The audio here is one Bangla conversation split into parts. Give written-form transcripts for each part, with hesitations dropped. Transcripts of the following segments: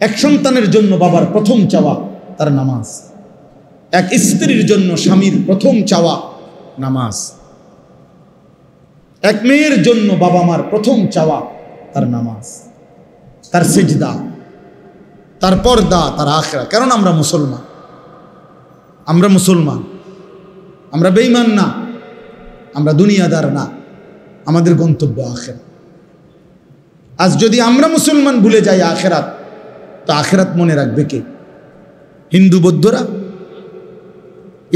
এক সন্তানের জন্য বাবার প্রথম চাওয়া তার নামাজ, এক স্ত্রীর জন্য স্বামীর প্রথম চাওয়া নামাজ, এক মেয়ের জন্য বাবা মার প্রথম চাওয়া তার নামাজ, তার সিজদা, তার পর্দা, তার আখিরা। কারণ আমরা মুসলমান, আমরা বেঈমান না, আমরা দুনিয়াদার না, আমাদের গন্তব্য আখিরাত। আজ যদি আমরা মুসলমান ভুলে যাই আখিরাত, তো আখিরাত মনে রাখবে কে? হিন্দু বৌদ্ধরা,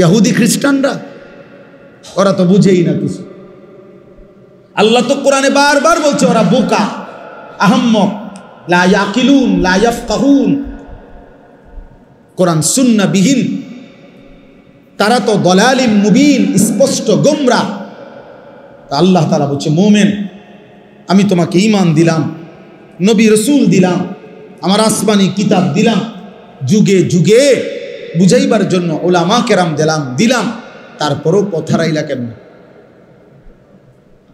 ইহুদি খ্রিস্টানরা? ওরা তো বুঝেই না কিছু। আল্লাহ তো কোরআনে বারবার বলছে ওরা বোকা, আহম্মক, লা ইয়াকিলুন, লা ইয়াফকাহুন। কোরআন সুন্নাহ বিহীন, তারা তো দলালিম মুবিন, স্পষ্ট গোমরা। আল্লাহ তাআলা বলছে মুমিন, আমি তোমাকে ঈমান দিলাম, নবী রাসূল দিলাম, আমার আসমানি কিতাব দিলাম, যুগে যুগে বুঝাইবার জন্য উলামা কেরাম দিলাম, তারপরও পথ হারাইলা কেমন?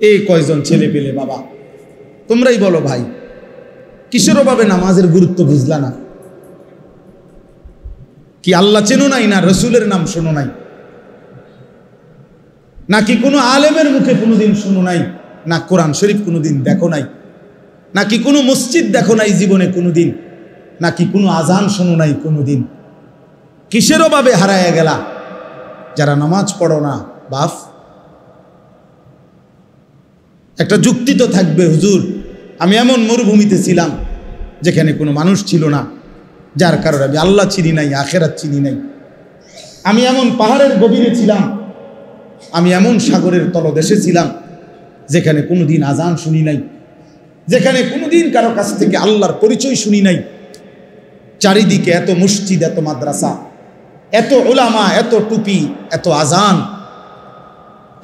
এই কয়জন ছেলে পেলে বাবা, তোমরাই বলো ভাই, কিসের অভাবে নামাজের গুরুত্ব বুঝলা না? কি আল্লাহ চেনো নাই, না রসুলের নাম শোনো নাই, নাকি কোনো আলেমের মুখে কোনোদিন শোনো নাই, না কোরআন শরীফ কোনোদিন দেখো নাই, নাকি কোনো মসজিদ দেখো নাই জীবনে কোনোদিন, নাকি কোনো আজান শোনো নাই কোনোদিন? কিসের অভাবে হারায় গেলা যারা নামাজ পড়ো না? বাপ, একটা যুক্তি তো থাকবে, হুজুর আমি এমন মরুভূমিতে ছিলাম যেখানে কোনো মানুষ ছিল না, যার কারণে আমি আল্লাহ চিনি নাই, আখেরাত চিনি নাই। আমি এমন পাহাড়ের গভীরে ছিলাম, আমি এমন সাগরের তলদেশে ছিলাম যেখানে কোনোদিন আজান শুনি নাই, যেখানে কোনোদিন কারো কাছ থেকে আল্লাহর পরিচয় শুনি নাই। চারিদিকে এত মসজিদ, এত মাদ্রাসা, এত উলামা, এত টুপি, এত আজান,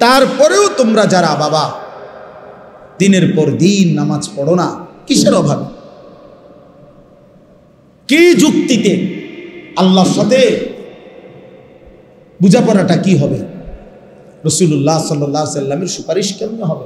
তারপরেও তোমরা যারা বাবা দিনের পর দিন নামাজ পড়ো না, কিসের অভাবে? কি যুক্তিতে? আল্লাহর সাথে বোঝাপড়াটা কি হবে? রাসূলুল্লাহ সাল্লাল্লাহু আলাইহি ওয়াসাল্লামের সুপারিশ কেমনে হবে?